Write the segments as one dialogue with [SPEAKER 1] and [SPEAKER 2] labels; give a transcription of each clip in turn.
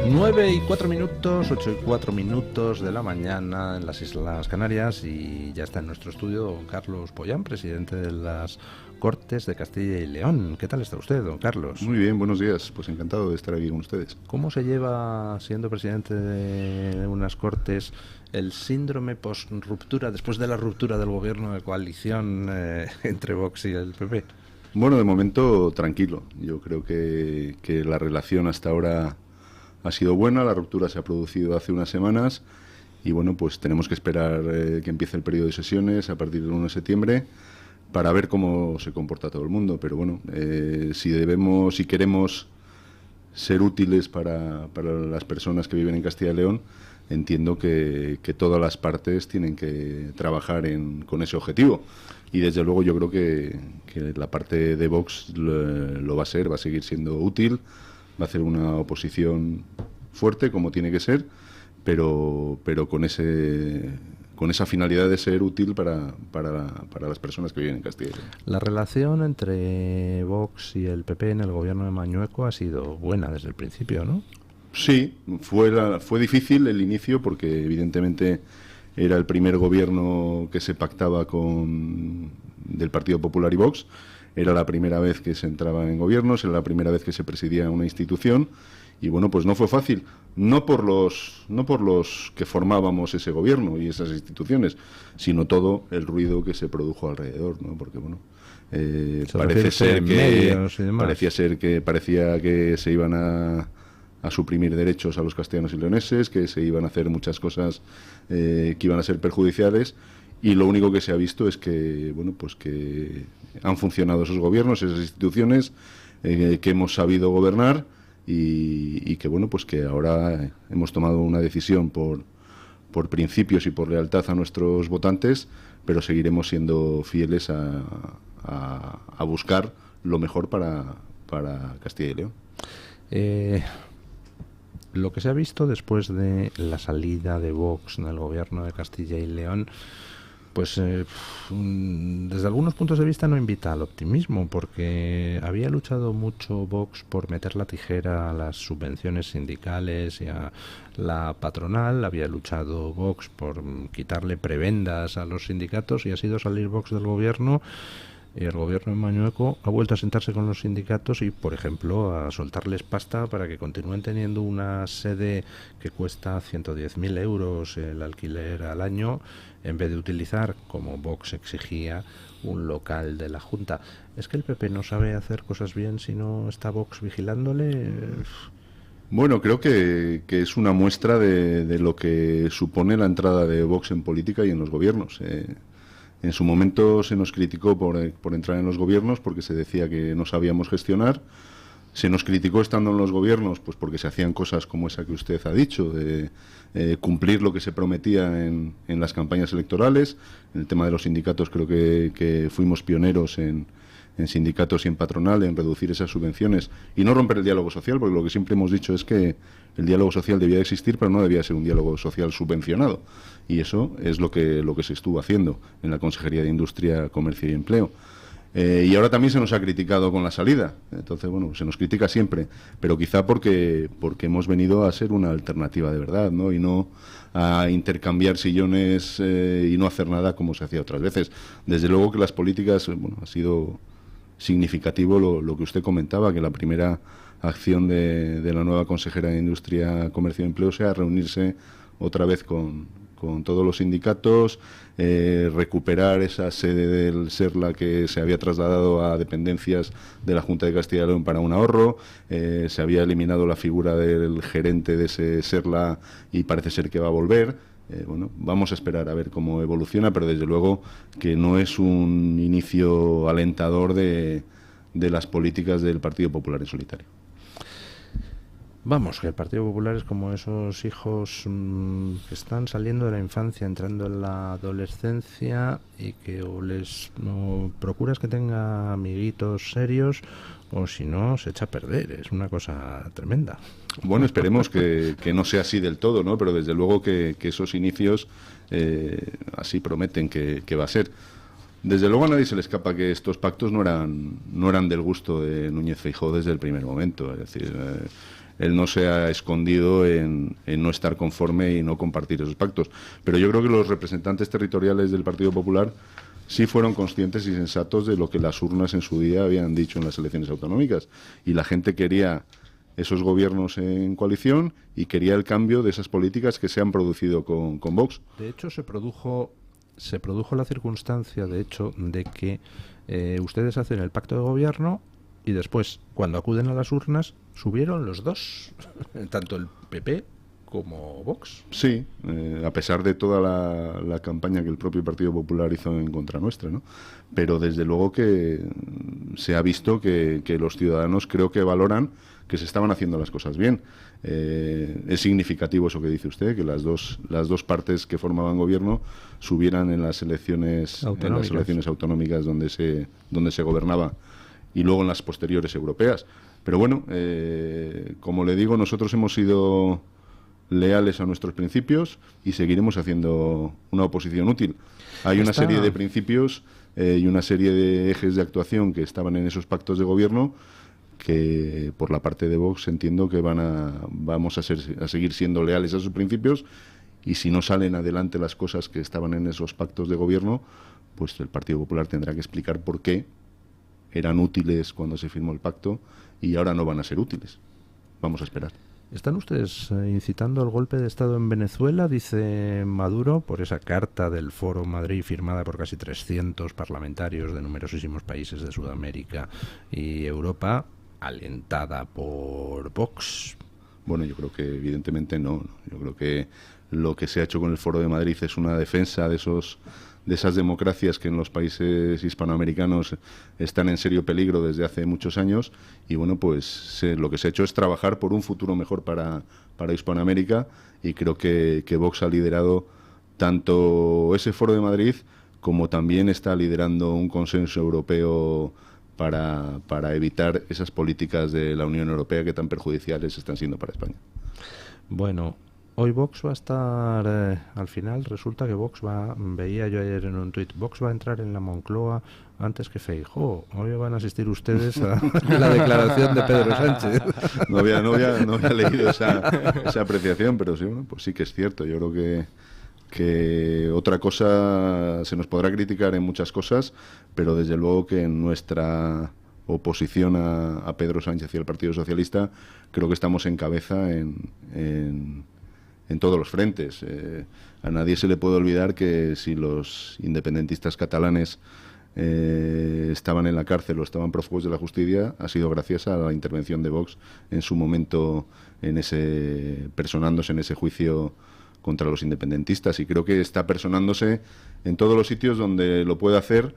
[SPEAKER 1] 9:04, 8:04 de la mañana en las Islas Canarias, y ya está en nuestro estudio don Carlos Pollán, presidente de las Cortes de Castilla y León. ¿Qué tal está usted, don Carlos?
[SPEAKER 2] Muy bien, buenos días. Pues encantado de estar aquí con ustedes.
[SPEAKER 1] ¿Cómo se lleva, siendo presidente de unas Cortes, el síndrome post-ruptura, después de la ruptura del gobierno de coalición entre Vox y el PP?
[SPEAKER 2] Bueno, de momento tranquilo. Yo creo que la relación hasta ahora ha sido buena. La ruptura se ha producido hace unas semanas y bueno, pues tenemos que esperar que empiece el periodo de sesiones a partir del 1 de septiembre para ver cómo se comporta todo el mundo. Pero bueno, si queremos ser útiles para las personas que viven en Castilla y León, entiendo que todas las partes tienen que trabajar con ese objetivo. Y desde luego yo creo que la parte de Vox lo va a ser, va a seguir siendo útil, va a hacer una oposición fuerte como tiene que ser, pero con esa finalidad de ser útil para las personas que viven en Castilla y León.
[SPEAKER 1] La relación entre Vox y el PP en el gobierno de Mañueco ha sido buena desde el principio, ¿no?
[SPEAKER 2] Sí, fue difícil el inicio porque evidentemente era el primer gobierno que se pactaba del Partido Popular y Vox. Era la primera vez que se entraba en gobiernos, era la primera vez que se presidía una institución y bueno, pues no fue fácil, no por los que formábamos ese gobierno y esas instituciones, sino todo el ruido que se produjo alrededor, ¿no? Porque bueno, parecía que se iban a suprimir derechos a los castellanos y leoneses, que se iban a hacer muchas cosas que iban a ser perjudiciales, y lo único que se ha visto es que bueno, pues que han funcionado esos gobiernos, esas instituciones, que hemos sabido gobernar y que bueno, pues que ahora hemos tomado una decisión por principios y por lealtad a nuestros votantes, pero seguiremos siendo fieles a buscar lo mejor para Castilla y León.
[SPEAKER 1] Lo que se ha visto después de la salida de Vox en el gobierno de Castilla y León, pues desde algunos puntos de vista no invita al optimismo, porque había luchado mucho Vox por meter la tijera a las subvenciones sindicales y a la patronal, había luchado Vox por quitarle prebendas a los sindicatos, y ha sido salir Vox del gobierno. Y el gobierno de Mañueco ha vuelto a sentarse con los sindicatos y, por ejemplo, a soltarles pasta para que continúen teniendo una sede que cuesta 110.000 euros el alquiler al año, en vez de utilizar, como Vox exigía, un local de la Junta. ¿Es que el PP no sabe hacer cosas bien si no está Vox vigilándole?
[SPEAKER 2] Bueno, creo que es una muestra de lo que supone la entrada de Vox en política y en los gobiernos. En su momento se nos criticó por entrar en los gobiernos porque se decía que no sabíamos gestionar. Se nos criticó estando en los gobiernos pues porque se hacían cosas como esa que usted ha dicho, de cumplir lo que se prometía en las campañas electorales. En el tema de los sindicatos creo que fuimos pioneros en sindicatos y en patronal, en reducir esas subvenciones y no romper el diálogo social, porque lo que siempre hemos dicho es que el diálogo social debía existir, pero no debía ser un diálogo social subvencionado. Y eso es lo que se estuvo haciendo en la Consejería de Industria, Comercio y Empleo. Y ahora también se nos ha criticado con la salida. Entonces, bueno, se nos critica siempre, pero quizá porque hemos venido a ser una alternativa de verdad, ¿no? Y no a intercambiar sillones y no hacer nada como se hacía otras veces. Desde luego que las políticas, bueno, ha sido significativo lo que usted comentaba, que la primera acción de la nueva consejera de Industria, Comercio y Empleo sea reunirse otra vez con todos los sindicatos, recuperar esa sede del SERLA que se había trasladado a dependencias de la Junta de Castilla y León para un ahorro. Se había eliminado la figura del gerente de ese SERLA y parece ser que va a volver. Bueno, vamos a esperar a ver cómo evoluciona, pero desde luego que no es un inicio alentador de las políticas del Partido Popular en solitario.
[SPEAKER 1] Vamos, que el Partido Popular es como esos hijos que están saliendo de la infancia, entrando en la adolescencia, y que o procuras que tenga amiguitos serios, o si no, se echa a perder. Es una cosa tremenda.
[SPEAKER 2] Bueno, esperemos que no sea así del todo, ¿no? Pero desde luego que esos inicios así prometen que va a ser. Desde luego a nadie se le escapa que estos pactos no eran del gusto de Núñez Feijóo desde el primer momento. Es decir, él no se ha escondido en no estar conforme y no compartir esos pactos. Pero yo creo que los representantes territoriales del Partido Popular sí fueron conscientes y sensatos de lo que las urnas en su día habían dicho en las elecciones autonómicas. Y la gente quería esos gobiernos en coalición y quería el cambio de esas políticas que se han producido con Vox.
[SPEAKER 1] De hecho, se produjo la circunstancia, de hecho, de que ustedes hacen el pacto de gobierno y después, cuando acuden a las urnas, subieron los dos, tanto el PP como Vox.
[SPEAKER 2] Sí, a pesar de toda la campaña que el propio Partido Popular hizo en contra nuestra, ¿no? Pero desde luego que se ha visto que los ciudadanos creo que valoran que se estaban haciendo las cosas bien. Es significativo eso que dice usted, que las dos partes que formaban gobierno subieran en las elecciones autonómicas donde se gobernaba y luego en las posteriores europeas. Pero bueno, como le digo, nosotros hemos sido leales a nuestros principios y seguiremos haciendo una oposición útil. Hay una serie de principios y una serie de ejes de actuación que estaban en esos pactos de gobierno que por la parte de Vox entiendo que vamos a seguir siendo leales a esos principios, y si no salen adelante las cosas que estaban en esos pactos de gobierno, pues el Partido Popular tendrá que explicar por qué eran útiles cuando se firmó el pacto y ahora no van a ser útiles. Vamos a esperar.
[SPEAKER 1] ¿Están ustedes incitando al golpe de Estado en Venezuela, dice Maduro, por esa carta del Foro Madrid firmada por casi 300 parlamentarios de numerosísimos países de Sudamérica y Europa, alentada por Vox?
[SPEAKER 2] Bueno, yo creo que evidentemente no. Yo creo que lo que se ha hecho con el Foro de Madrid es una defensa de esas democracias que en los países hispanoamericanos están en serio peligro desde hace muchos años, y bueno, pues lo que se ha hecho es trabajar por un futuro mejor para Hispanoamérica, y creo que Vox ha liderado tanto ese Foro de Madrid como también está liderando un consenso europeo para evitar esas políticas de la Unión Europea que tan perjudiciales están siendo para España.
[SPEAKER 1] Bueno, hoy Vox va a estar, al final resulta que Vox veía yo ayer en un tuit, Vox va a entrar en la Moncloa antes que Feijóo. Hoy van a asistir ustedes a la declaración de Pedro Sánchez.
[SPEAKER 2] No había leído esa apreciación, pero sí, bueno, pues sí que es cierto. Yo creo que otra cosa, se nos podrá criticar en muchas cosas, pero desde luego que en nuestra oposición a Pedro Sánchez y al Partido Socialista creo que estamos en cabeza en todos los frentes. A nadie se le puede olvidar que si los independentistas catalanes estaban en la cárcel o estaban prófugos de la justicia, ha sido gracias a la intervención de Vox en su momento, personándose en ese juicio contra los independentistas, y creo que está personándose en todos los sitios donde lo puede hacer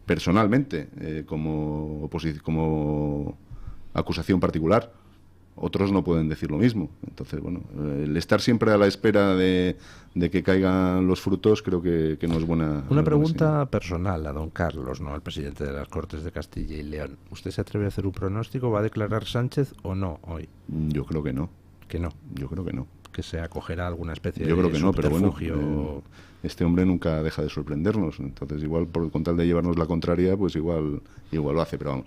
[SPEAKER 2] personalmente, como acusación particular. Otros no pueden decir lo mismo. Entonces, bueno, el estar siempre a la espera de que caigan los frutos creo que no es buena.
[SPEAKER 1] Una pregunta personal a don Carlos, ¿no?, al presidente de las Cortes de Castilla y León. ¿Usted se atreve a hacer un pronóstico? ¿Va a declarar Sánchez o no hoy?
[SPEAKER 2] Yo creo que no.
[SPEAKER 1] ¿Que no?
[SPEAKER 2] Yo creo que no.
[SPEAKER 1] ¿Que se acogerá a alguna especie
[SPEAKER 2] Yo
[SPEAKER 1] de
[SPEAKER 2] creo que no, pero bueno, este hombre nunca deja de sorprendernos. Entonces, igual con tal de llevarnos la contraria, pues igual lo hace, pero vamos.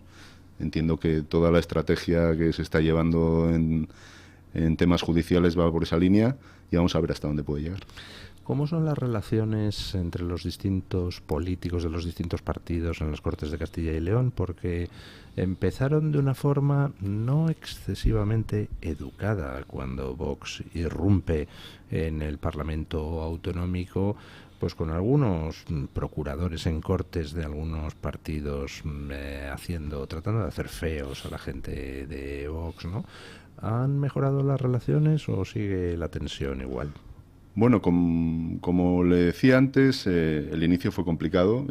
[SPEAKER 2] Entiendo que toda la estrategia que se está llevando en temas judiciales va por esa línea, y vamos a ver hasta dónde puede llegar.
[SPEAKER 1] ¿Cómo son las relaciones entre los distintos políticos de los distintos partidos en las Cortes de Castilla y León? Porque empezaron de una forma no excesivamente educada cuando Vox irrumpe en el Parlamento autonómico, pues con algunos procuradores en Cortes de algunos partidos tratando de hacer feos a la gente de Vox, ¿no? ¿Han mejorado las relaciones o sigue la tensión igual?
[SPEAKER 2] Bueno, como le decía antes, el inicio fue complicado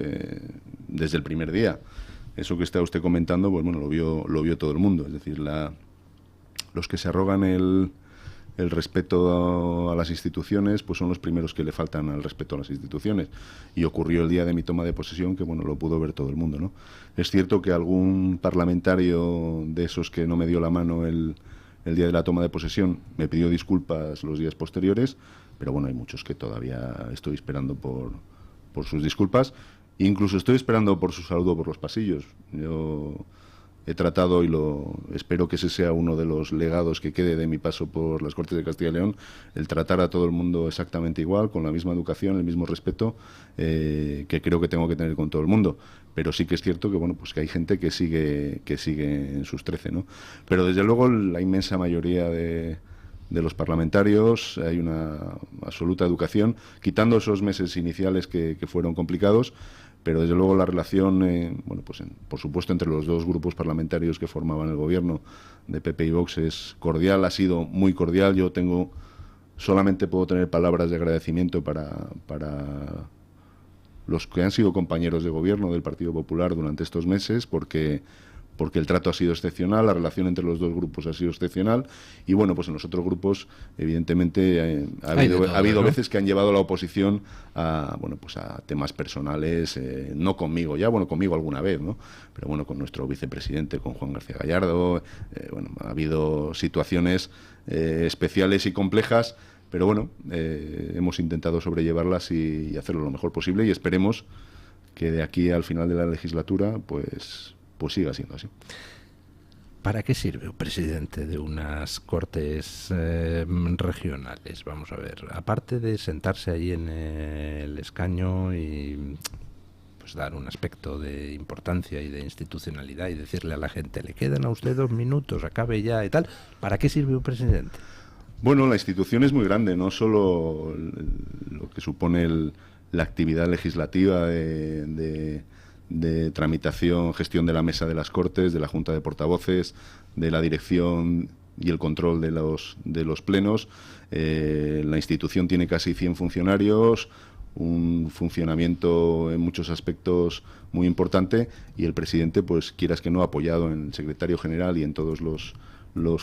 [SPEAKER 2] desde el primer día. Eso que está usted comentando, pues bueno, lo vio todo el mundo. Es decir, los que se arrogan el respeto a las instituciones, pues son los primeros que le faltan al respeto a las instituciones. Y ocurrió el día de mi toma de posesión, que bueno, lo pudo ver todo el mundo, ¿no? Es cierto que algún parlamentario de esos que no me dio la mano el día de la toma de posesión me pidió disculpas los días posteriores, pero bueno, hay muchos que todavía estoy esperando por sus disculpas. Incluso estoy esperando por su saludo por los pasillos. Yo he tratado, y espero que ese sea uno de los legados que quede de mi paso por las Cortes de Castilla y León, el tratar a todo el mundo exactamente igual, con la misma educación, el mismo respeto que creo que tengo que tener con todo el mundo. Pero sí que es cierto que bueno, pues que hay gente que sigue en sus 13, ¿no? Pero desde luego la inmensa mayoría de los parlamentarios hay una absoluta educación, quitando esos meses iniciales que fueron complicados. Pero desde luego la relación, bueno, pues por supuesto entre los dos grupos parlamentarios que formaban el gobierno, de PP y Vox, es cordial, ha sido muy cordial. Yo solamente puedo tener palabras de agradecimiento para los que han sido compañeros de gobierno del Partido Popular durante estos meses, porque el trato ha sido excepcional, la relación entre los dos grupos ha sido excepcional, y bueno, pues en los otros grupos evidentemente ha habido veces que han llevado a la oposición a, bueno, pues a temas personales, no conmigo ya, bueno, conmigo alguna vez, ¿no? Pero bueno, con nuestro vicepresidente, con Juan García Gallardo, bueno, ha habido situaciones especiales y complejas, pero bueno, hemos intentado sobrellevarlas y hacerlo lo mejor posible, y esperemos que de aquí al final de la legislatura, pues siga siendo así.
[SPEAKER 1] ¿Para qué sirve un presidente de unas Cortes regionales? Vamos a ver, aparte de sentarse allí en el escaño y pues dar un aspecto de importancia y de institucionalidad y decirle a la gente, le quedan a usted 2 minutos, acabe ya y tal, ¿para qué sirve un presidente?
[SPEAKER 2] Bueno, la institución es muy grande, no solo lo que supone la actividad legislativa de tramitación, gestión de la mesa de las Cortes, de la Junta de Portavoces, de la dirección y el control de los plenos. La institución tiene casi 100 funcionarios, un funcionamiento en muchos aspectos muy importante, y el presidente, pues quieras que no, apoyado en el secretario general y en todos los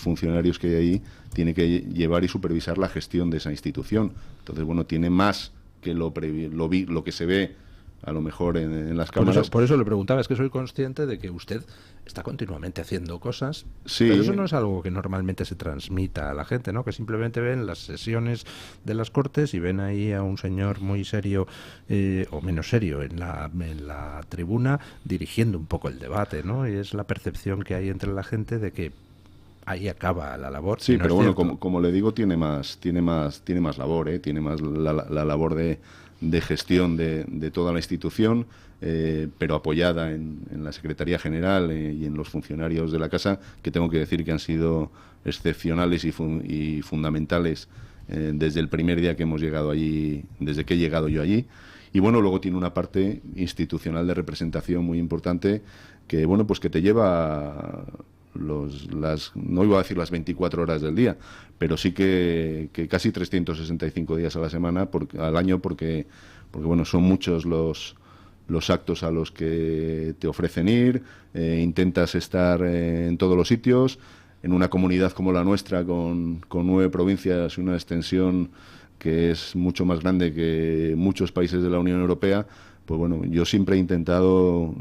[SPEAKER 2] funcionarios que hay ahí, tiene que llevar y supervisar la gestión de esa institución. Entonces, bueno, tiene más que lo que se ve a lo mejor en las cámaras.
[SPEAKER 1] Por eso le preguntaba, es que soy consciente de que usted está continuamente haciendo cosas,
[SPEAKER 2] sí,
[SPEAKER 1] pero eso no es algo que normalmente se transmita a la gente, ¿no? Que simplemente ven las sesiones de las Cortes y ven ahí a un señor muy serio o menos serio en la tribuna dirigiendo un poco el debate, ¿no? Y es la percepción que hay entre la gente de que ahí acaba la labor.
[SPEAKER 2] Sí, no, pero bueno, como le digo, tiene más labor, tiene más la labor de gestión de toda la institución, pero apoyada en la Secretaría General y en los funcionarios de la Casa, que tengo que decir que han sido excepcionales y fundamentales desde el primer día que hemos llegado allí, desde que he llegado yo allí. Y bueno, luego tiene una parte institucional de representación muy importante que, bueno, pues que te lleva no iba a decir las 24 horas del día, pero sí que casi 365 días a la semana, al año, porque bueno, son muchos los actos a los que te ofrecen ir, intentas estar en todos los sitios, en una comunidad como la nuestra, con 9 provincias y una extensión que es mucho más grande que muchos países de la Unión Europea. Pues bueno, yo siempre he intentado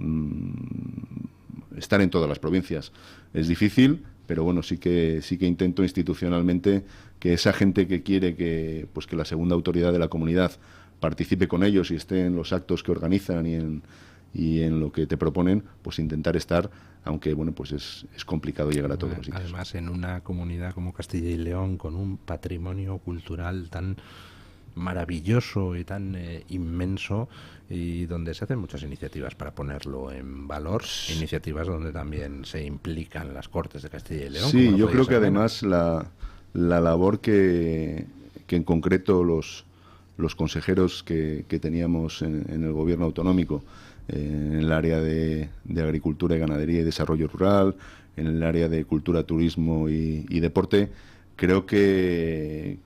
[SPEAKER 2] estar en todas las provincias. Es difícil, pero bueno, sí que intento institucionalmente que esa gente que quiere que la segunda autoridad de la comunidad participe con ellos y esté en los actos que organizan y en lo que te proponen, pues intentar estar, aunque bueno, pues es complicado llegar a todos los sitios.
[SPEAKER 1] Además, en una comunidad como Castilla y León, con un patrimonio cultural tan maravilloso y tan inmenso, y donde se hacen muchas iniciativas para ponerlo en valor, iniciativas donde también se implican las Cortes de Castilla y León.
[SPEAKER 2] Sí, yo creo que además la labor que en concreto los consejeros que teníamos en el gobierno autonómico, en el área de agricultura y ganadería y desarrollo rural, en el área de cultura, turismo y deporte, creo que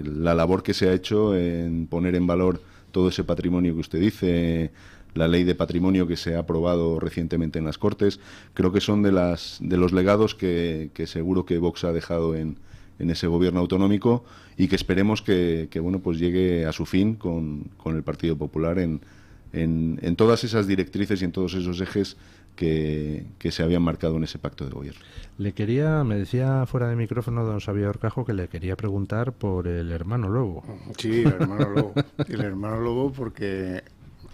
[SPEAKER 2] la labor que se ha hecho en poner en valor todo ese patrimonio que usted dice, la ley de patrimonio que se ha aprobado recientemente en las Cortes, creo que son de los legados que seguro que Vox ha dejado en ese gobierno autonómico, y que esperemos que bueno, pues llegue a su fin con el Partido Popular en todas esas directrices y en todos esos ejes que se habían marcado en ese pacto de gobierno.
[SPEAKER 1] Me decía fuera de micrófono don Xavier Orcajo que le quería preguntar por el hermano Lobo.
[SPEAKER 3] Sí, el hermano Lobo. El hermano Lobo, porque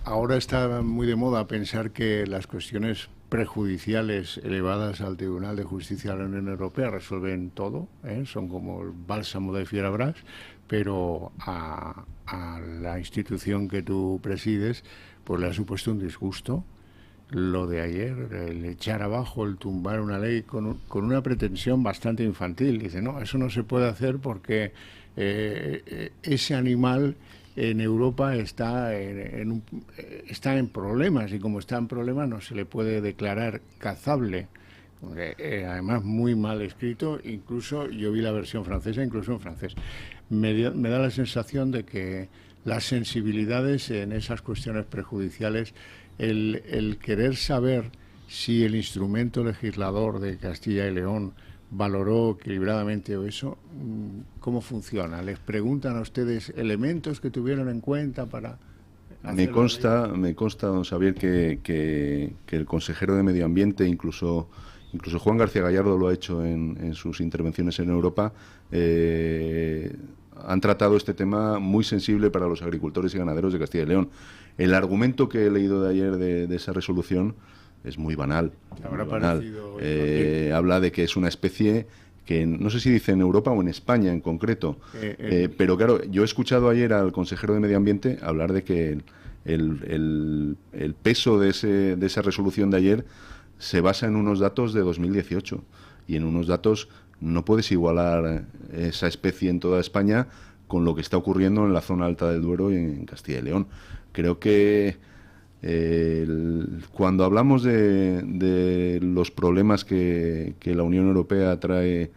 [SPEAKER 3] ahora está muy de moda pensar que las cuestiones prejudiciales elevadas al Tribunal de Justicia de la Unión Europea resuelven todo, son como el bálsamo de Fierabras, pero a la institución que tú presides pues le ha supuesto un disgusto lo de ayer, el echar abajo, el tumbar una ley con una pretensión bastante infantil. Dice, no, eso no se puede hacer porque ese animal en Europa está en problemas, y como está en problemas no se le puede declarar cazable. Además muy mal escrito, incluso yo vi la versión francesa, incluso en francés. Me da la sensación de que las sensibilidades en esas cuestiones prejudiciales, el querer saber si el instrumento legislador de Castilla y León valoró equilibradamente o eso, ¿cómo funciona? ¿Les preguntan a ustedes elementos que tuvieron en cuenta para...?
[SPEAKER 2] Me consta, don Xavier, que el consejero de Medio Ambiente, incluso Juan García Gallardo lo ha hecho en sus intervenciones en Europa, han tratado este tema muy sensible para los agricultores y ganaderos de Castilla y León. El argumento que he leído de ayer de esa resolución es muy banal. Habla de que es una especie que no sé si dice en Europa o en España en concreto, pero claro, yo he escuchado ayer al consejero de Medio Ambiente hablar de que el peso de esa resolución de ayer se basa en unos datos de 2018, y en unos datos no puedes igualar esa especie en toda España con lo que está ocurriendo en la zona alta del Duero y en Castilla y León. Creo que cuando hablamos de los problemas que la Unión Europea trae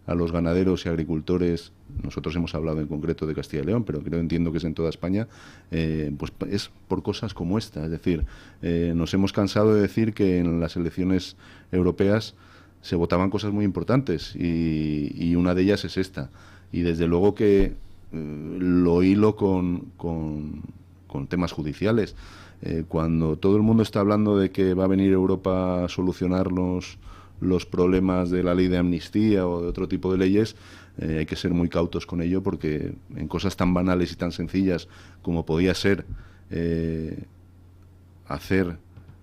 [SPEAKER 2] a los ganaderos y agricultores, nosotros hemos hablado en concreto de Castilla y León, pero entiendo que es en toda España, pues es por cosas como esta. Es decir, nos hemos cansado de decir que en las elecciones europeas se votaban cosas muy importantes, y una de ellas es esta. Y desde luego que lo hilo con temas judiciales. Cuando todo el mundo está hablando de que va a venir Europa a solucionar los problemas de la ley de amnistía o de otro tipo de leyes, hay que ser muy cautos con ello, porque en cosas tan banales y tan sencillas como podía ser hacer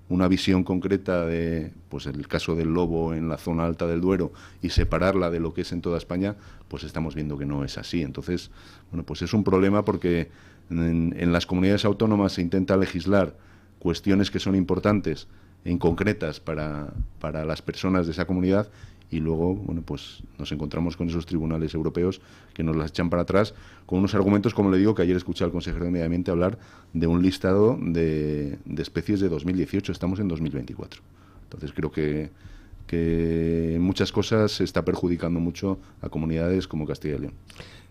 [SPEAKER 2] una visión concreta de, pues, el caso del lobo en la zona alta del Duero y separarla de lo que es en toda España, pues estamos viendo que no es así. Entonces, bueno, pues es un problema, porque en las comunidades autónomas se intenta legislar cuestiones que son importantes en concretas para las personas de esa comunidad, y luego, bueno, pues nos encontramos con esos tribunales europeos que nos las echan para atrás con unos argumentos, como le digo, que ayer escuché al consejero de Medio Ambiente hablar de un listado de especies de 2018, estamos en 2024. Entonces creo que en muchas cosas se está perjudicando mucho a comunidades como Castilla y León.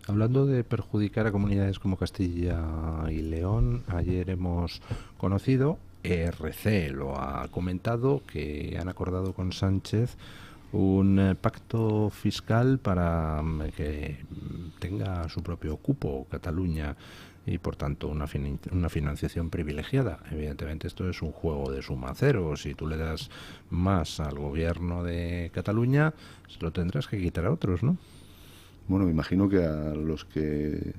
[SPEAKER 1] Hablando de perjudicar a comunidades como Castilla y León, ayer hemos conocido, ERC lo ha comentado, que han acordado con Sánchez un pacto fiscal para que tenga su propio cupo Cataluña, y por tanto una financiación privilegiada. Evidentemente esto es un juego de suma cero. Si tú le das más al gobierno de Cataluña, se lo tendrás que quitar a otros, ¿no?
[SPEAKER 2] Bueno, me imagino que a los que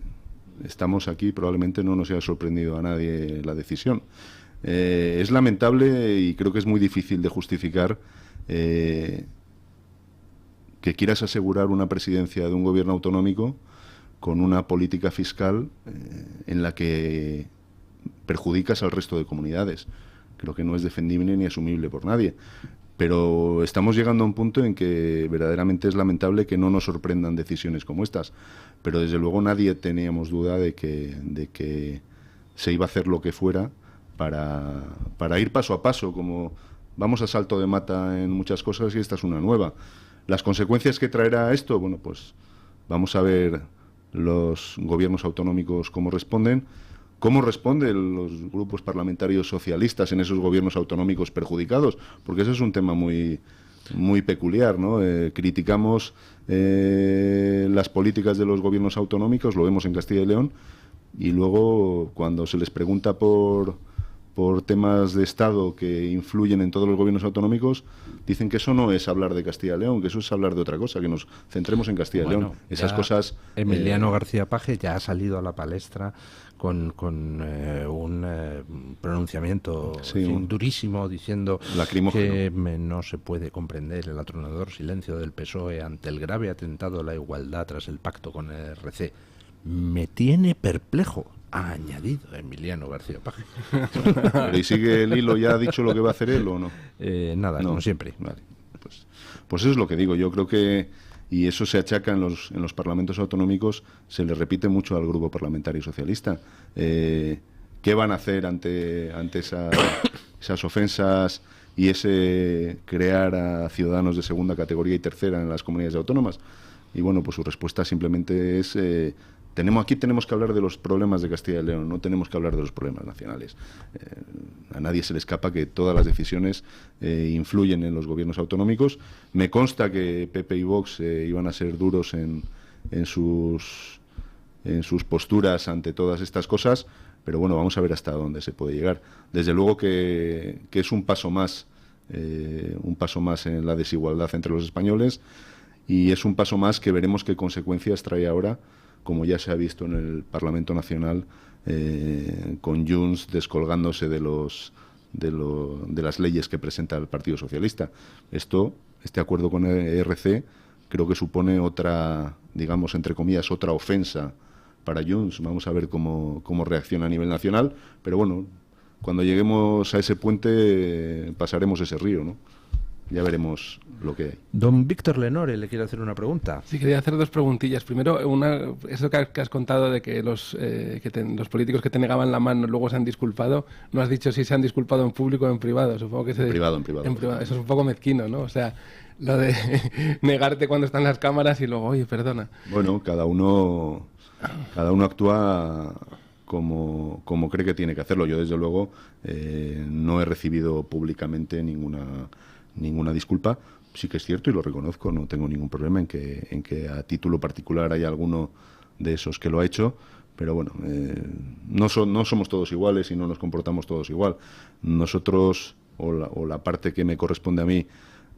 [SPEAKER 2] estamos aquí probablemente no nos haya sorprendido a nadie la decisión. Es lamentable, y creo que es muy difícil de justificar que quieras asegurar una presidencia de un gobierno autonómico con una política fiscal en la que perjudicas al resto de comunidades. Creo que no es defendible ni asumible por nadie. Pero estamos llegando a un punto en que verdaderamente es lamentable que no nos sorprendan decisiones como estas. Pero desde luego nadie teníamos duda de que se iba a hacer lo que fuera para ir paso a paso, como vamos a salto de mata en muchas cosas, y esta es una nueva. Las consecuencias que traerá esto, bueno, pues vamos a ver los gobiernos autonómicos cómo responden los grupos parlamentarios socialistas en esos gobiernos autonómicos perjudicados, porque eso es un tema muy peculiar, ¿no? Criticamos las políticas de los gobiernos autonómicos, lo vemos en Castilla y León, y luego cuando se les pregunta por por temas de Estado que influyen en todos los gobiernos autonómicos, dicen que eso no es hablar de Castilla y León, que eso es hablar de otra cosa, que nos centremos en Castilla y León. Esas cosas...
[SPEAKER 1] Emiliano García Paje ya ha salido a la palestra con un pronunciamiento durísimo, diciendo que no se puede comprender el atronador silencio del PSOE ante el grave atentado a la igualdad tras el pacto con el RC. Me tiene perplejo, ha añadido Emiliano García Paje.
[SPEAKER 2] ¿Y sigue el hilo? ¿Ya ha dicho lo que va a hacer él o no?
[SPEAKER 1] Nada, como siempre.
[SPEAKER 2] Vale. Pues eso es lo que digo. Yo creo que, y eso se achaca en los parlamentos autonómicos, se le repite mucho al Grupo Parlamentario Socialista. ¿Qué van a hacer ante esas ofensas y ese crear a ciudadanos de segunda categoría y tercera en las comunidades autónomas? Y bueno, pues su respuesta simplemente es... tenemos que hablar de los problemas de Castilla y León, no tenemos que hablar de los problemas nacionales. A nadie se le escapa que todas las decisiones influyen en los gobiernos autonómicos. Me consta que PP y Vox iban a ser duros en sus posturas ante todas estas cosas, pero bueno, vamos a ver hasta dónde se puede llegar. Desde luego que es un paso más en la desigualdad entre los españoles, y es un paso más que veremos qué consecuencias trae ahora, como ya se ha visto en el Parlamento Nacional, con Junts descolgándose de las leyes que presenta el Partido Socialista. Este acuerdo con el ERC creo que supone otra, digamos, entre comillas, otra ofensa para Junts. Vamos a ver cómo reacciona a nivel nacional, pero bueno, cuando lleguemos a ese puente pasaremos ese río, ¿no? Ya veremos lo que hay.
[SPEAKER 1] Don Víctor Lenore le quiere hacer una pregunta.
[SPEAKER 4] Sí, quería hacer dos preguntillas. Primero, eso que has contado de que los políticos que te negaban la mano luego se han disculpado, no has dicho si se han disculpado en público o en privado. Supongo que en privado. Eso es un poco mezquino, ¿no? O sea, lo de negarte cuando están las cámaras y luego, oye, perdona.
[SPEAKER 2] Bueno, cada uno actúa como cree que tiene que hacerlo. Yo, desde luego, no he recibido públicamente ninguna disculpa. Sí que es cierto y lo reconozco, no tengo ningún problema en que a título particular haya alguno de esos que lo ha hecho, pero bueno, no somos todos iguales y no nos comportamos todos igual. Nosotros, o la parte que me corresponde a mí,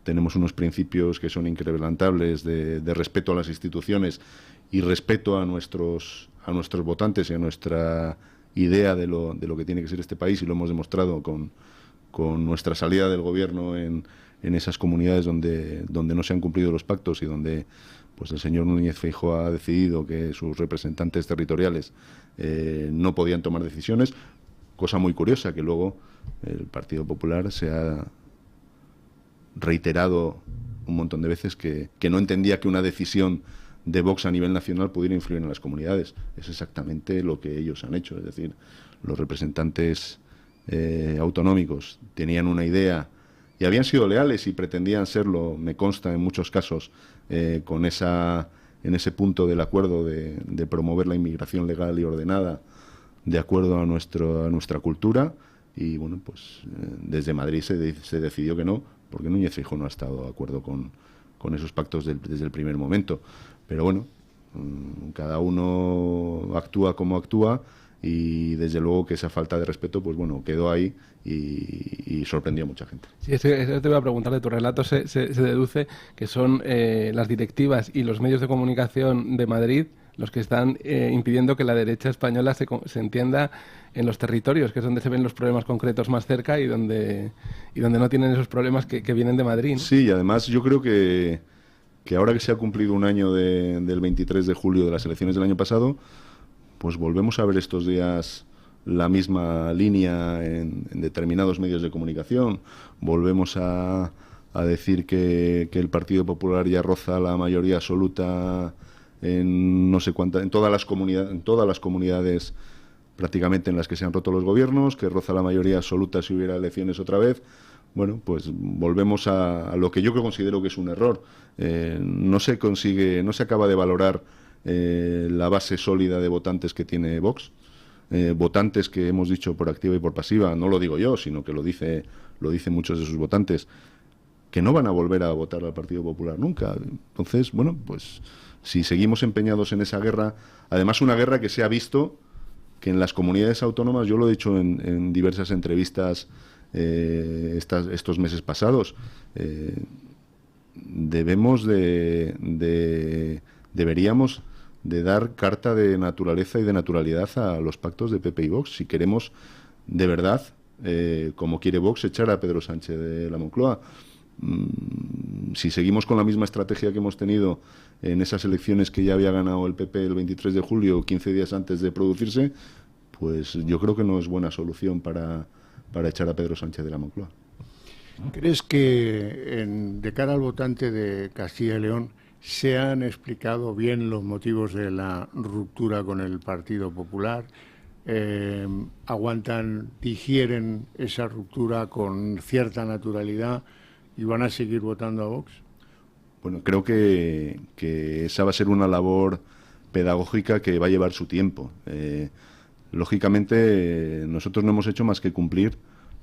[SPEAKER 2] tenemos unos principios que son inquebrantables de respeto a las instituciones y respeto a nuestros votantes y a nuestra idea de lo que tiene que ser este país, y lo hemos demostrado con nuestra salida del gobierno en esas comunidades donde no se han cumplido los pactos y donde pues el señor Núñez Feijóo ha decidido que sus representantes territoriales no podían tomar decisiones, cosa muy curiosa que luego el Partido Popular se ha reiterado un montón de veces que no entendía que una decisión de Vox a nivel nacional pudiera influir en las comunidades. Es exactamente lo que ellos han hecho, es decir, los representantes autonómicos tenían una idea y habían sido leales y pretendían serlo, me consta en muchos casos, en ese punto del acuerdo de promover la inmigración legal y ordenada de acuerdo a nuestra cultura, y bueno, pues desde Madrid se decidió que no, porque Núñez Feijóo no ha estado de acuerdo con esos pactos desde el primer momento. Pero bueno, cada uno actúa como actúa, y desde luego que esa falta de respeto, pues bueno, quedó ahí y sorprendió a mucha gente.
[SPEAKER 4] Sí, eso te voy a preguntar. De tu relato se deduce que son las directivas y los medios de comunicación de Madrid los que están impidiendo que la derecha española se entienda en los territorios, que es donde se ven los problemas concretos más cerca y donde no tienen esos problemas que vienen de Madrid, ¿no?
[SPEAKER 2] Sí, y además yo creo que ahora que se ha cumplido un año del 23 de julio de las elecciones del año pasado, pues volvemos a ver estos días la misma línea en determinados medios de comunicación. Volvemos a decir que el Partido Popular ya roza la mayoría absoluta en no sé cuántas, en todas las comunidades prácticamente en las que se han roto los gobiernos, que roza la mayoría absoluta si hubiera elecciones otra vez. Bueno, pues volvemos a lo que yo considero que es un error. No se acaba de valorar la base sólida de votantes que tiene Vox, votantes que hemos dicho por activa y por pasiva, no lo digo yo, sino que lo dicen muchos de sus votantes, que no van a volver a votar al Partido Popular nunca. Entonces, bueno, pues si seguimos empeñados en esa guerra, además una guerra que se ha visto en las comunidades autónomas, yo lo he dicho en diversas entrevistas estos meses pasados, deberíamos de dar carta de naturaleza y de naturalidad a los pactos de PP y Vox, si queremos de verdad, como quiere Vox, echar a Pedro Sánchez de la Moncloa. Si seguimos con la misma estrategia que hemos tenido en esas elecciones que ya había ganado el PP el 23 de julio, 15 días antes de producirse, pues yo creo que no es buena solución para echar a Pedro Sánchez de la Moncloa.
[SPEAKER 3] ¿Crees que de cara al votante de Castilla y León se han explicado bien los motivos de la ruptura con el Partido Popular? ¿Aguantan, digieren esa ruptura con cierta naturalidad y van a seguir votando a Vox?
[SPEAKER 2] Bueno, creo que esa va a ser una labor pedagógica que va a llevar su tiempo. Lógicamente, nosotros no hemos hecho más que cumplir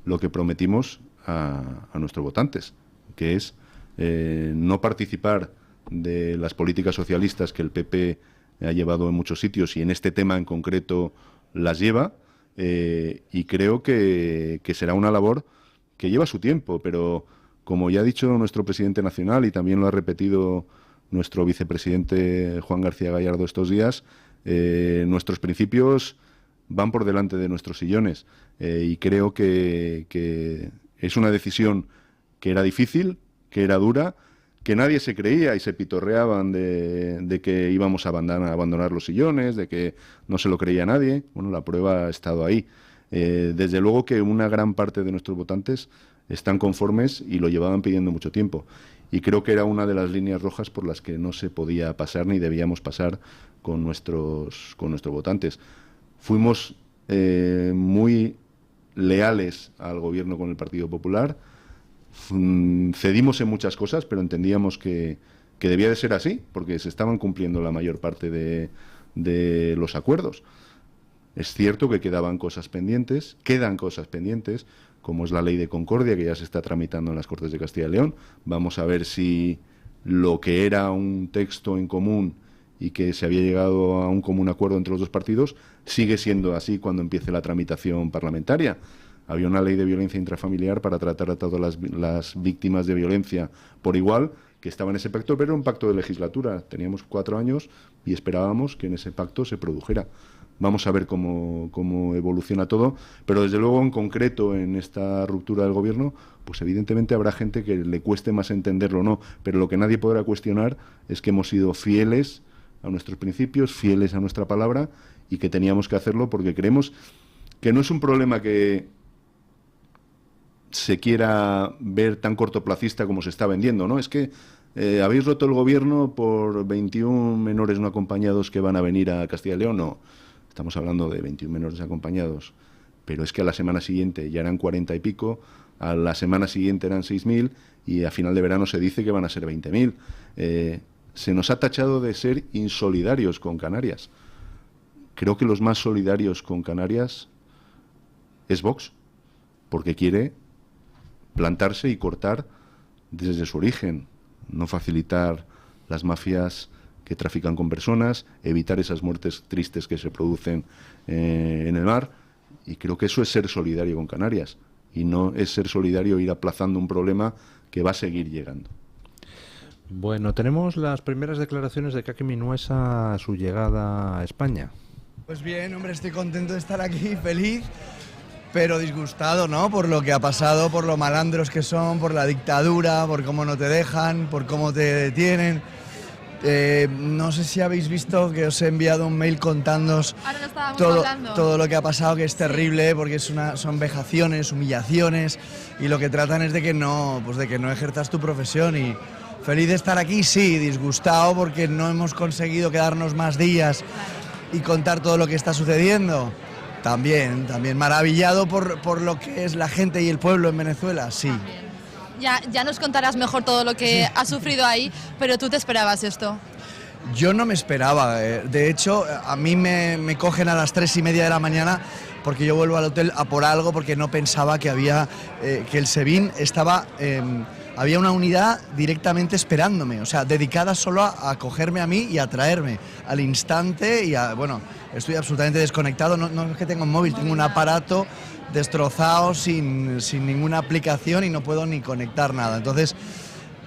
[SPEAKER 2] lo que prometimos a nuestros votantes, que es no participar de las políticas socialistas que el PP ha llevado en muchos sitios y en este tema en concreto las lleva, y creo que será una labor que lleva su tiempo, pero como ya ha dicho nuestro presidente nacional y también lo ha repetido nuestro vicepresidente Juan García Gallardo estos días, nuestros principios van por delante de nuestros sillones, y creo que es una decisión que era difícil, que era dura, que nadie se creía y se pitorreaban de que íbamos a abandonar los sillones, de que no se lo creía nadie. Bueno, la prueba ha estado ahí. Desde luego que una gran parte de nuestros votantes están conformes y lo llevaban pidiendo mucho tiempo. Y creo que era una de las líneas rojas por las que no se podía pasar ni debíamos pasar con nuestros votantes. Fuimos muy leales al gobierno con el Partido Popular, cedimos en muchas cosas, pero entendíamos que debía de ser así, porque se estaban cumpliendo la mayor parte de los acuerdos. Es cierto que quedan cosas pendientes, como es la ley de concordia, que ya se está tramitando en las Cortes de Castilla y León. Vamos a ver si lo que era un texto en común y que se había llegado a un común acuerdo entre los dos partidos sigue siendo así cuando empiece la tramitación parlamentaria. Había una ley de violencia intrafamiliar para tratar a todas las víctimas de violencia por igual, que estaba en ese pacto, pero era un pacto de legislatura. Teníamos 4 años y esperábamos que en ese pacto se produjera. Vamos a ver cómo evoluciona todo, pero desde luego en concreto en esta ruptura del gobierno, pues evidentemente habrá gente que le cueste más entenderlo o no, pero lo que nadie podrá cuestionar es que hemos sido fieles a nuestros principios, fieles a nuestra palabra, y que teníamos que hacerlo porque creemos que no es un problema que se quiera ver tan cortoplacista como se está vendiendo, ¿no? Es que habéis roto el gobierno por 21 menores no acompañados que van a venir a Castilla y León. No, estamos hablando de 21 menores acompañados, pero es que a la semana siguiente ya eran 40 y pico, a la semana siguiente eran 6.000 y a final de verano se dice que van a ser 20.000. Se nos ha tachado de ser insolidarios con Canarias. Creo que los más solidarios con Canarias es Vox, porque quiere plantarse y cortar desde su origen, no facilitar las mafias que trafican con personas, evitar esas muertes tristes que se producen en el mar, y creo que eso es ser solidario con Canarias, y no es ser solidario ir aplazando un problema que va a seguir llegando.
[SPEAKER 1] Bueno, tenemos las primeras declaraciones de Kake Minuesa a su llegada a España.
[SPEAKER 5] Pues bien, hombre, estoy contento de estar aquí, feliz, pero disgustado, ¿no? Por lo que ha pasado, por lo malandros que son, por la dictadura, por cómo no te dejan, por cómo te detienen. No sé si habéis visto que os he enviado un mail contándoos todo lo que ha pasado, que es terrible, porque son vejaciones, humillaciones, y lo que tratan es de que no ejerzas tu profesión. Y feliz de estar aquí, sí, disgustado porque no hemos conseguido quedarnos más días y contar todo lo que está sucediendo. También maravillado por lo que es la gente y el pueblo en Venezuela, sí.
[SPEAKER 6] Ya nos contarás mejor todo lo que has sufrido ahí, pero ¿tú te esperabas esto?
[SPEAKER 5] Yo no me esperaba. De hecho, a mí me cogen a las 3:30 de la mañana porque yo vuelvo al hotel a por algo, porque no pensaba que que el SEBIN estaba... había una unidad directamente esperándome, o sea, dedicada solo a cogerme a mí y a traerme al instante y estoy absolutamente desconectado, no es que tengo un móvil, tengo un aparato destrozado sin ninguna aplicación y no puedo ni conectar nada. Entonces,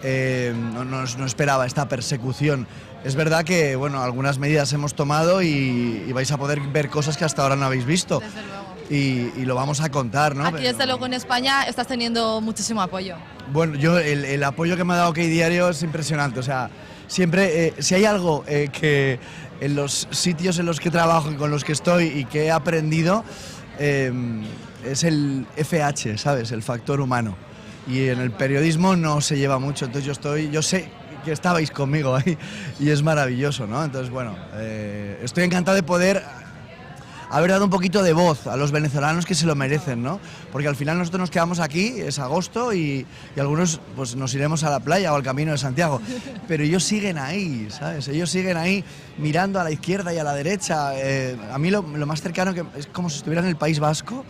[SPEAKER 5] no esperaba esta persecución. Es verdad que, bueno, algunas medidas hemos tomado y vais a poder ver cosas que hasta ahora no habéis visto.
[SPEAKER 6] Desde luego.
[SPEAKER 5] Y lo vamos a contar, ¿no?
[SPEAKER 6] Aquí, desde luego, en España estás teniendo muchísimo apoyo.
[SPEAKER 5] Bueno, yo el apoyo que me ha dado OK Diario es impresionante. O sea, siempre, si hay algo que en los sitios en los que trabajo y con los que estoy y que he aprendido, es el FH, ¿sabes? El factor humano. Y en el periodismo no se lleva mucho. Entonces yo sé que estabais conmigo ahí y es maravilloso, ¿no? Entonces, bueno, estoy encantado de poder haber dado un poquito de voz a los venezolanos que se lo merecen, ¿no? Porque al final nosotros nos quedamos aquí, es agosto, y algunos pues nos iremos a la playa o al Camino de Santiago, pero ellos siguen ahí, ¿sabes? Ellos siguen ahí mirando a la izquierda y a la derecha. A mí lo más cercano que es como si estuviera en el País Vasco,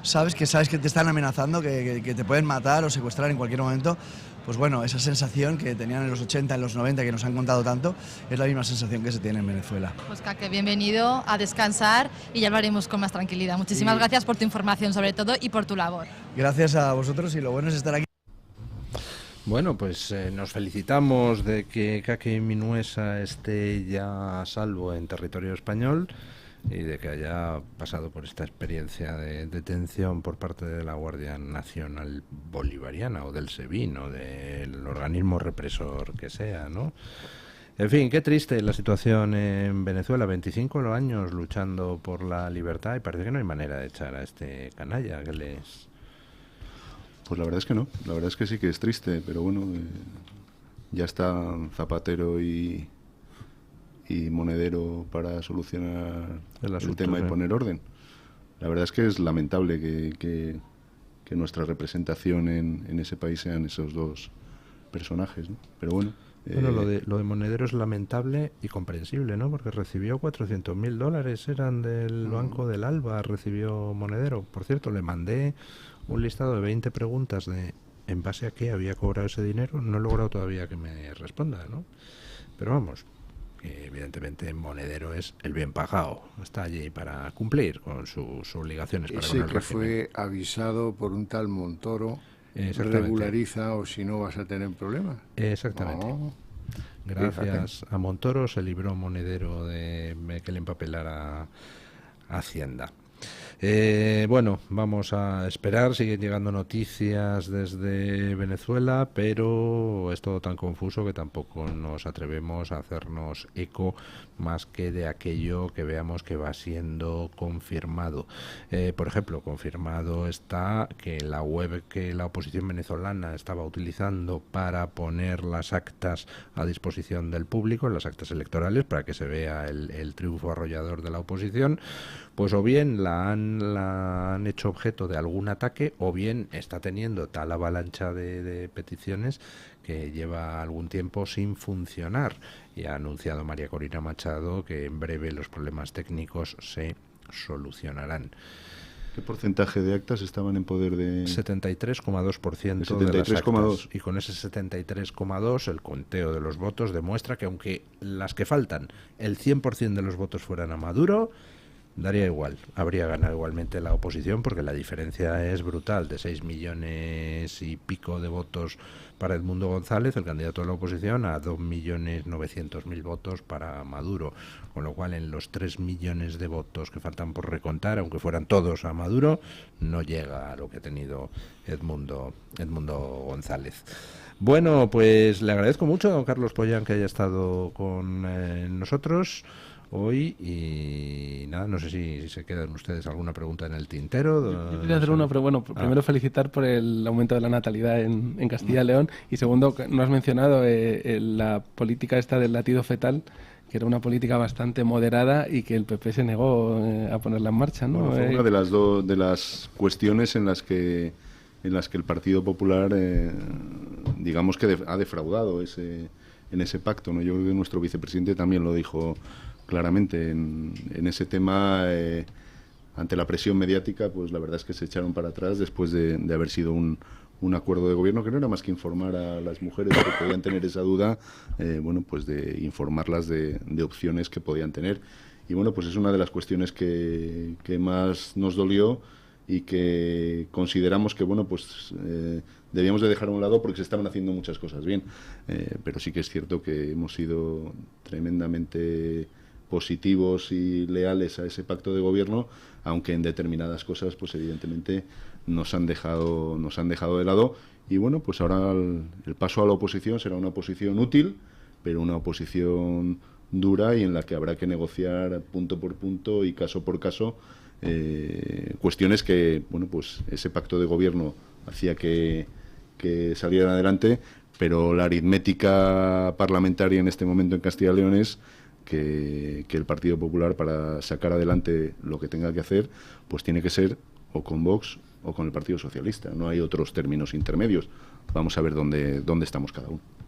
[SPEAKER 5] sabes que te están amenazando, que te pueden matar o secuestrar en cualquier momento. Pues bueno, esa sensación que tenían en los 80, en los 90, que nos han contado tanto, es la misma sensación que se tiene en Venezuela.
[SPEAKER 6] Pues Kake, bienvenido a descansar y ya hablaremos con más tranquilidad. Muchísimas gracias por tu información sobre todo y por tu labor.
[SPEAKER 5] Gracias a vosotros y lo bueno es estar aquí.
[SPEAKER 1] Bueno, pues nos felicitamos de que Kake Minuesa esté ya a salvo en territorio español y de que haya pasado por esta experiencia de detención por parte de la Guardia Nacional Bolivariana o del SEBIN o del organismo represor que sea, ¿no? En fin, qué triste la situación en Venezuela, 25 años luchando por la libertad y parece que no hay manera de echar a este canalla que les...
[SPEAKER 2] Pues la verdad es que no, la verdad es que sí que es triste, pero bueno, ya está Zapatero y Monedero para solucionar el tema y poner orden. La verdad es que es lamentable que nuestra representación en ese país sean esos dos personajes, ¿no? Pero bueno.
[SPEAKER 1] Bueno, lo de Monedero es lamentable y comprensible, ¿no? Porque recibió $400.000, eran del Banco del Alba, recibió Monedero. Por cierto, le mandé un listado de 20 preguntas de en base a qué había cobrado ese dinero. No he logrado todavía que me responda, ¿no? Pero vamos, que evidentemente Monedero es el bien pagado, está allí para cumplir con sus obligaciones para con el régimen.
[SPEAKER 3] Fue avisado por un tal Montoro, regulariza o si no vas a tener problemas.
[SPEAKER 1] Exactamente.
[SPEAKER 3] Oh,
[SPEAKER 1] Gracias a Montoro se libró Monedero de que le empapelara Hacienda. Bueno, vamos a esperar, siguen llegando noticias desde Venezuela, pero es todo tan confuso que tampoco nos atrevemos a hacernos eco más que de aquello que veamos que va siendo confirmado. Por ejemplo, confirmado está que la web que la oposición venezolana estaba utilizando para poner las actas a disposición del público, las actas electorales, para que se vea el triunfo arrollador de la oposición, pues o bien la han hecho objeto de algún ataque o bien está teniendo tal avalancha de peticiones que lleva algún tiempo sin funcionar, y ha anunciado María Corina Machado que en breve los problemas técnicos se solucionarán.
[SPEAKER 2] ¿Qué porcentaje de actas estaban en poder de...?
[SPEAKER 1] 73,2% de las actas. Y con ese 73,2% el conteo de los votos demuestra que aunque las que faltan, el 100% de los votos fueran a Maduro, daría igual, habría ganado igualmente la oposición, porque la diferencia es brutal, de 6 millones y pico de votos para Edmundo González, el candidato de la oposición, a 2.900.000 votos para Maduro, con lo cual en los 3 millones de votos que faltan por recontar, aunque fueran todos a Maduro, no llega a lo que ha tenido Edmundo González. Bueno, pues le agradezco mucho a don Carlos Pollán que haya estado con nosotros hoy, y nada, no sé si se quedan ustedes alguna pregunta en el tintero.
[SPEAKER 4] Yo quería hacer una, pero bueno, primero felicitar por el aumento de la natalidad en Castilla y León, y segundo, no has mencionado la política esta del latido fetal, que era una política bastante moderada y que el PP se negó a ponerla en marcha, ¿no?
[SPEAKER 2] Bueno, fue una de las cuestiones en las que el Partido Popular digamos que ha defraudado en ese pacto, ¿no? Yo creo que nuestro vicepresidente también lo dijo claramente en ese tema. Ante la presión mediática, pues la verdad es que se echaron para atrás después de haber sido un acuerdo de gobierno que no era más que informar a las mujeres que podían tener esa duda, bueno, pues de informarlas de opciones que podían tener. y bueno, pues es una de las cuestiones que más nos dolió y que consideramos que, bueno, pues debíamos de dejar a un lado porque se estaban haciendo muchas cosas bien, pero sí que es cierto que hemos sido tremendamente positivos y leales a ese pacto de gobierno, aunque en determinadas cosas, pues evidentemente nos han dejado de lado. Y bueno, pues ahora el paso a la oposición será una oposición útil, pero una oposición dura y en la que habrá que negociar punto por punto y caso por caso cuestiones que, bueno, pues ese pacto de gobierno hacía que salieran adelante, pero la aritmética parlamentaria en este momento en Castilla y León es que el Partido Popular, para sacar adelante lo que tenga que hacer, pues tiene que ser o con Vox o con el Partido Socialista. No hay otros términos intermedios. Vamos a ver dónde estamos cada uno.